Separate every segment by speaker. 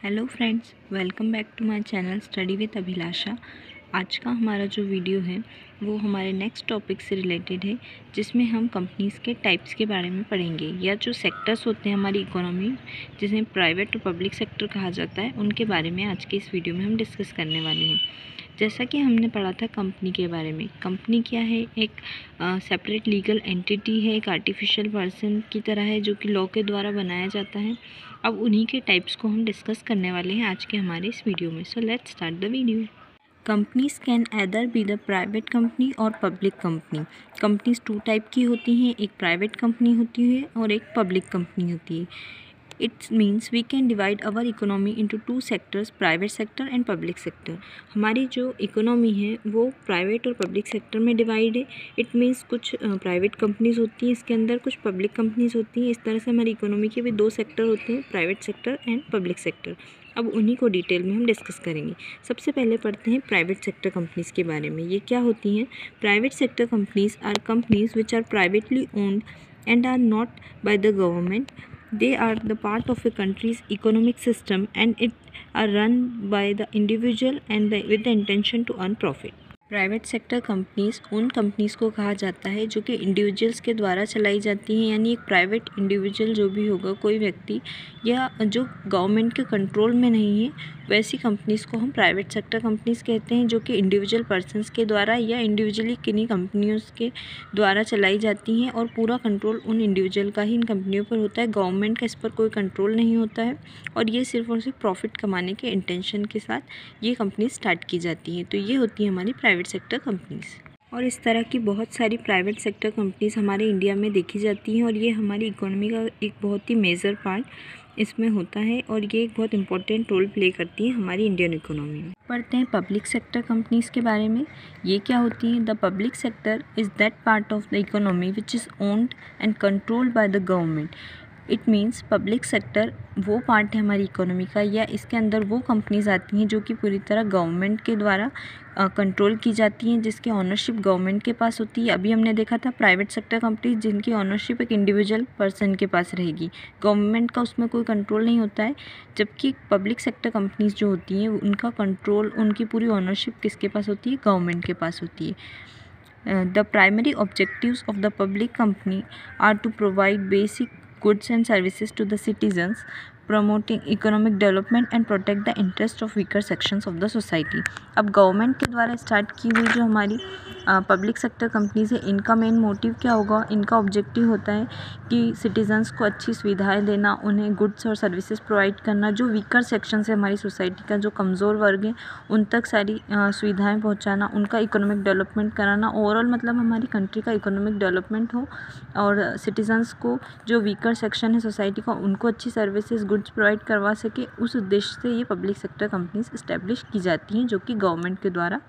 Speaker 1: Hello friends, welcome back to my channel study with Abhilasha. आज का हमारा जो वीडियो है वो हमारे नेक्स्ट टॉपिक से रिलेटेड है, जिसमें हम कंपनीज़ के टाइप्स के बारे में पढ़ेंगे, या जो सेक्टर्स होते हैं हमारी इकोनॉमी, जिन्हें प्राइवेट और पब्लिक सेक्टर कहा जाता है, उनके बारे में आज के इस वीडियो में हम डिस्कस करने वाले हैं। जैसा कि हमने पढ़ा था कंपनी के बारे में, कंपनी क्या है? एक सेपरेट लीगल एंटिटी है, एक आर्टिफिशियल पर्सन की तरह है जो कि लॉ के द्वारा बनाया जाता है। अब उन्हीं के टाइप्स को हम डिस्कस करने वाले हैं आज के हमारे इस वीडियो में। So let's start the video. Companies can either be the private company or public company. Companies two type की होती हैं, एक प्राइवेट कंपनी होती है और एक पब्लिक कंपनी होती है। It means we can divide our economy into two sectors, private sector and public sector. हमारी जो इकोनॉमी है वो प्राइवेट और पब्लिक सेक्टर में डिवाइड है। इट मीन्स कुछ प्राइवेट कंपनीज होती हैं इसके अंदर, कुछ पब्लिक कंपनीज होती हैं। इस तरह से हमारी इकोनॉमी के भी दो सेक्टर होते हैं, private sector and public sector. अब उन्हीं को डिटेल में हम डिस्कस करेंगे। सबसे पहले पढ़ते हैं प्राइवेट सेक्टर कंपनीज के बारे में। ये क्या होती हैं? Private sector companies are companies which are privately owned and are not by the government. They are the part of a country's economic system and it are run by the individual and with the intention to earn profit. Private sector companies उन companies को कहा जाता है जो कि individuals के द्वारा चलाई जाती हैं, यानी एक प्राइवेट इंडिविजुअल जो भी होगा, कोई व्यक्ति या जो गवर्नमेंट के कंट्रोल में नहीं है, वैसी कंपनीज़ को हम प्राइवेट सेक्टर कंपनीज़ कहते हैं, जो कि इंडिविजुअल पर्सनस के द्वारा या इंडिविजुअली किन्हीं कंपनियों के द्वारा चलाई जाती हैं और पूरा कंट्रोल उन इंडिविजुअल का ही इन कंपनियों पर होता है। गवर्नमेंट का इस पर कोई कंट्रोल नहीं होता है और ये सिर्फ और सिर्फ प्रॉफिट कमाने के इंटेंशन के साथ ये कंपनी स्टार्ट की जाती हैं। तो ये होती है हमारी प्राइवेट सेक्टर कंपनीज़। और इस तरह की बहुत सारी प्राइवेट सेक्टर कंपनीज़ हमारे इंडिया में देखी जाती हैं और ये हमारी इकोनॉमी का एक बहुत ही मेजर पार्ट इसमें होता है और ये एक बहुत इंपॉर्टेंट रोल प्ले करती है हमारी इंडियन इकोनॉमी में। पढ़ते हैं पब्लिक सेक्टर कंपनीज़ के बारे में। ये क्या होती हैं? The public sector is that part of the economy which is owned and controlled by the government. It means public sector वो पार्ट है हमारी इकोनॉमी का, या इसके अंदर वो कंपनीज आती हैं जो कि पूरी तरह गवर्नमेंट के द्वारा कंट्रोल की जाती हैं, जिसकी ऑनरशिप गवर्नमेंट के पास होती है। अभी हमने देखा था प्राइवेट सेक्टर कंपनीज जिनकी ऑनरशिप एक इंडिविजुअल पर्सन के पास रहेगी, गवर्नमेंट का उसमें कोई कंट्रोल नहीं होता है। जबकि पब्लिक सेक्टर कंपनीज जो होती हैं उनका कंट्रोल, उनकी पूरी ऑनरशिप किसके पास होती है? गवर्नमेंट के पास होती है। The primary objectives of the public company are to provide basic goods and services to the citizens, promoting economic development and protect the interest of weaker sections of the society. अब government के द्वारा start की हुई जो हमारी public sector companies है, इनका main motive क्या होगा? इनका ऑब्जेक्टिव होता है कि सिटीजन्स को अच्छी सुविधाएं देना, उन्हें गुड्स और सर्विसेज प्रोवाइड करना, जो वीकर सेक्शन है हमारी सोसाइटी का, जो कमज़ोर वर्ग है, उन तक सारी सुविधाएं पहुंचाना, उनका इकोनॉमिक डेवलपमेंट कराना। ओवरऑल मतलब हमारी कंट्री का इकोनॉमिक डेवलपमेंट हो और सिटीजन्स को, जो वीकर सेक्शन है सोसाइटी का, उनको अच्छी सर्विसेज, गुड्स प्रोवाइड करवा सके। उस उद्देश्य से ये पब्लिक सेक्टर कंपनीज इस्टेब्लिश की जाती हैं, जो कि गवर्नमेंट के द्वारा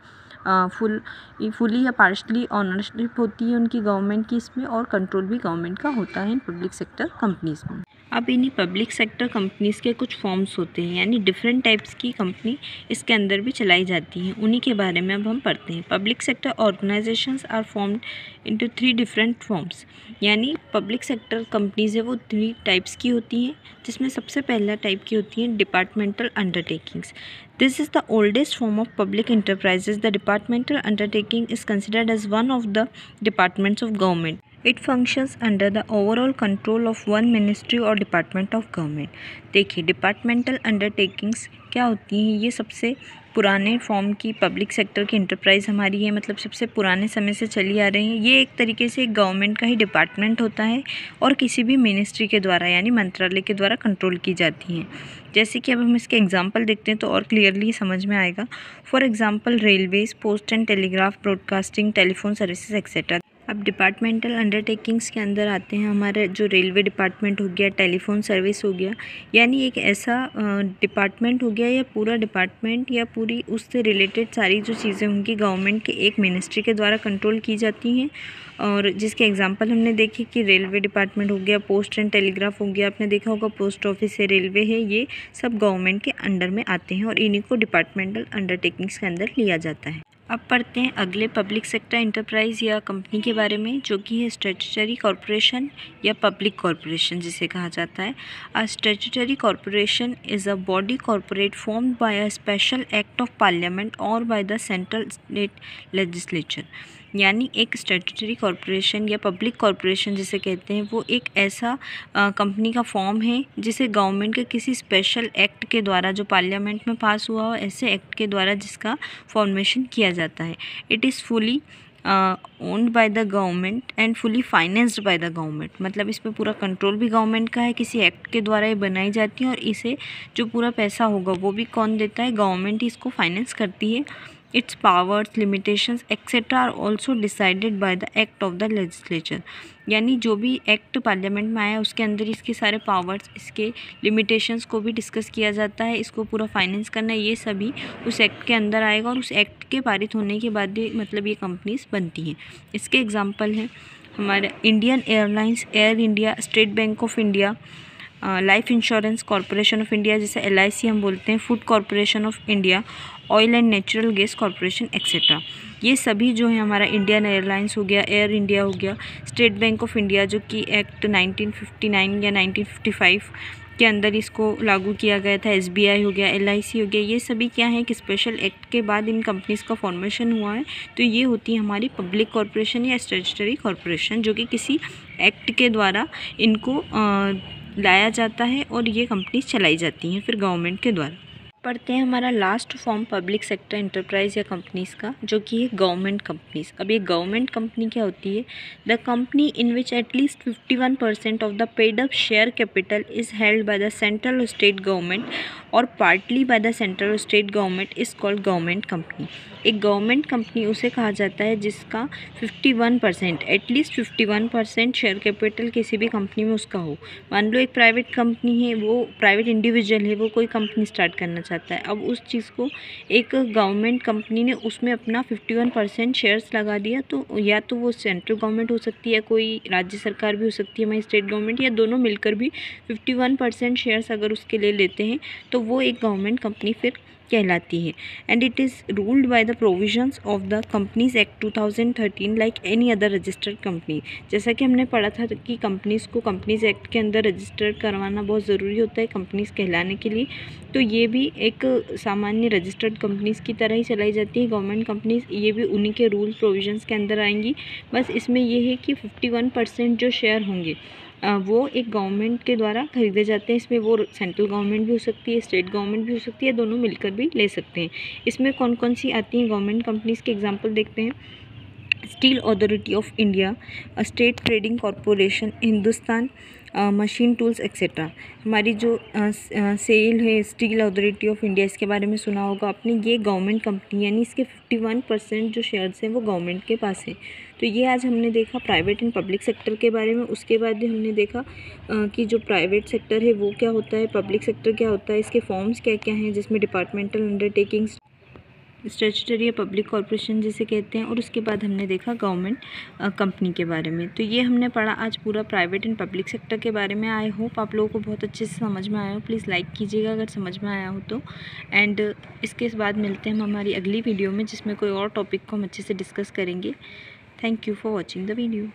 Speaker 1: फुली या पार्शली ऑनरशिप होती है उनकी गवर्नमेंट की इसमें, और कंट्रोल भी गवर्नमेंट का होता है इन पब्लिक सेक्टर कंपनीज में। अब इन्हीं पब्लिक सेक्टर कंपनीज़ के कुछ फॉर्म्स होते हैं, यानी डिफरेंट टाइप्स की कंपनी इसके अंदर भी चलाई जाती हैं। उन्हीं के बारे में अब हम पढ़ते हैं। Public sector organisations are formed into 3 different forms, यानी पब्लिक सेक्टर कंपनीज़ है वो 3 टाइप्स की होती हैं, जिसमें सबसे पहला टाइप की होती हैं departmental undertakings. This is the oldest form of public enterprises. The departmental undertaking is considered as one of the departments of government. It functions under the overall control of one ministry or department of government. देखिए, departmental undertakings क्या होती हैं? ये सबसे पुराने form की public sector की enterprise हमारी है, मतलब सबसे पुराने समय से चली आ रही हैं। ये एक तरीके से एक गवर्नमेंट का ही डिपार्टमेंट होता है और किसी भी मिनिस्ट्री के द्वारा, यानी मंत्रालय के द्वारा कंट्रोल की जाती हैं। जैसे कि अब हम इसके एग्जांपल देखते हैं तो और क्लियरली समझ में आएगा। For example railways, post and telegraph, broadcasting, telephone services etcetera. अब डिपार्टमेंटल अंडरटेकिंग्स के अंदर आते हैं हमारे जो रेलवे डिपार्टमेंट हो गया, टेलीफोन सर्विस हो गया, यानी एक ऐसा डिपार्टमेंट हो गया या पूरा डिपार्टमेंट या पूरी उससे रिलेटेड सारी जो चीज़ें होंगी गवर्नमेंट के एक मिनिस्ट्री के द्वारा कंट्रोल की जाती हैं। और जिसके एग्जांपल हमने देखे कि रेलवे डिपार्टमेंट हो गया, पोस्ट एंड टेलीग्राफ हो गया, आपने देखा होगा पोस्ट ऑफिस है, रेलवे है, ये सब गवर्नमेंट के अंडर में आते हैं और इन्हीं को डिपार्टमेंटल अंडरटेकिंग्स के अंदर लिया जाता है। अब पढ़ते हैं अगले पब्लिक सेक्टर एंटरप्राइज या कंपनी के बारे में, जो कि है स्टैट्यूटरी कॉरपोरेशन या पब्लिक कॉरपोरेशन जिसे कहा जाता है। A statutory corporation is a body corporate formed by a special act of parliament or by the central state legislature. यानी एक स्टैट्यूटरी कॉरपोरेशन या पब्लिक कॉरपोरेशन जिसे कहते हैं, वो एक ऐसा कंपनी का फॉर्म है जिसे गवर्नमेंट के किसी स्पेशल एक्ट के द्वारा, जो पार्लियामेंट में पास हुआ हो ऐसे एक्ट के द्वारा, जिसका फॉर्मेशन किया जाता है। It is fully owned by the government and fully financed by the government. मतलब इस पर पूरा कंट्रोल भी गवर्नमेंट का है, किसी एक्ट के द्वारा ये बनाई जाती है और इसे जो पूरा पैसा होगा वो भी कौन देता है, गवर्नमेंट ही इसको फाइनेंस करती है। Its powers, limitations etcetera are also decided by the act of the legislature. यानी जो भी एक्ट पार्लियामेंट में आया उसके अंदर इसके सारे पावर्स, इसके लिमिटेशंस को भी डिस्कस किया जाता है। इसको पूरा फाइनेंस करना, ये सभी उस एक्ट के अंदर आएगा और उस एक्ट के पारित होने के बाद भी मतलब ये कंपनीज बनती हैं। इसके एग्जांपल हैं हमारे Indian airlines, air India, state bank of India, life insurance corporation of India जिसे LIC हम बोलते हैं, food corporation of India, oil and natural gas corporation etcetera. ये सभी जो है हमारा इंडियन एयरलाइंस हो गया, एयर इंडिया हो गया, स्टेट बैंक ऑफ इंडिया जो कि एक्ट 1959 या 1955 के अंदर इसको लागू किया गया था, SBI हो गया, LIC हो गया, ये सभी क्या है कि स्पेशल एक्ट के बाद इन कंपनीज़ का फॉर्मेशन हुआ है। तो ये होती है हमारी पब्लिक कॉरपोरेशन या स्टैट्यूटरी कॉरपोरेशन, जो कि किसी एक्ट के द्वारा इनको लाया जाता है और ये कंपनीज चलाई जाती हैं फिर गवर्नमेंट के द्वारा। पढ़ते हैं हमारा last form public sector enterprise या कंपनीज़ का, जो कि है गवर्नमेंट कंपनीज़। अब ये गवर्नमेंट कंपनी क्या होती है, the company in which at least 51% of the paid up share capital is held by the central और स्टेट गवर्नमेंट और पार्टली बाय द सेंट्रल और state government is called government company. एक government company उसे कहा जाता है जिसका 51%, एटलीस्ट 51% शेयर कैपिटल किसी भी कंपनी में उसका हो। मान लो एक प्राइवेट कंपनी है, वो प्राइवेट इंडिविजुअल है, वो कोई कंपनी स्टार्ट करना चाहता है। अब उस चीज़ को एक गवर्नमेंट कंपनी ने उसमें अपना 51% शेयर्स लगा दिया, तो या तो वो सेंट्रल गवर्नमेंट हो सकती है, कोई राज्य सरकार भी हो सकती है, हमारी स्टेट गवर्नमेंट, या दोनों मिलकर भी 51% शेयर्स अगर उसके ले लेते हैं तो वो एक गवर्नमेंट कंपनी फिर कहलाती है। And it is ruled by the provisions of the companies act 2013 like any other registered company. जैसा कि हमने पढ़ा था कि कंपनीज़ को कंपनीज एक्ट के अंदर रजिस्टर्ड करवाना बहुत ज़रूरी होता है कंपनीज़ कहलाने के लिए, तो ये भी एक सामान्य रजिस्टर्ड कंपनीज़ की तरह ही चलाई जाती है गवर्नमेंट कंपनीज़। ये भी उन्हीं के रूल प्रोविजंस के अंदर आएंगी। बस इसमें ये है कि 51% जो शेयर होंगे वो एक गवर्नमेंट के द्वारा खरीदे जाते हैं। इसमें वो सेंट्रल गवर्नमेंट भी हो सकती है, स्टेट गवर्नमेंट भी हो सकती है, दोनों मिलकर भी ले सकते हैं। इसमें कौन कौन सी आती हैं गवर्नमेंट कंपनीज़ के एग्जांपल देखते हैं। Steel authority of India, state trading corporation, Hindustan machine tools etcetera. हमारी जो सेल है स्टील अथॉरिटी ऑफ इंडिया, इसके बारे में सुना होगा आपने, ये गवर्नमेंट कंपनी, यानी इसके 51% जो शेयर्स हैं वो गवर्नमेंट के पास है। तो ये आज हमने देखा प्राइवेट एंड पब्लिक सेक्टर के बारे में। उसके बाद भी हमने देखा कि जो प्राइवेट सेक्टर है वो क्या होता है, पब्लिक सेक्टर क्या होता है, इसके फॉर्म्स क्या क्या हैं, जिसमें डिपार्टमेंटल अंडरटेकिंग्स, स्टैट्यूटरी या पब्लिक कॉरपोरेशन जिसे कहते हैं, और उसके बाद हमने देखा गवर्नमेंट कंपनी के बारे में। तो ये हमने पढ़ा आज पूरा प्राइवेट एंड पब्लिक सेक्टर के बारे में। आई होप आप लोगों को बहुत अच्छे से समझ में आया हो। प्लीज़ लाइक कीजिएगा अगर समझ में आया हो तो। एंड इसके बाद मिलते हैं हम हमारी अगली वीडियो में, जिसमें कोई और टॉपिक को हम अच्छे से डिस्कस करेंगे। Thank you for watching the video.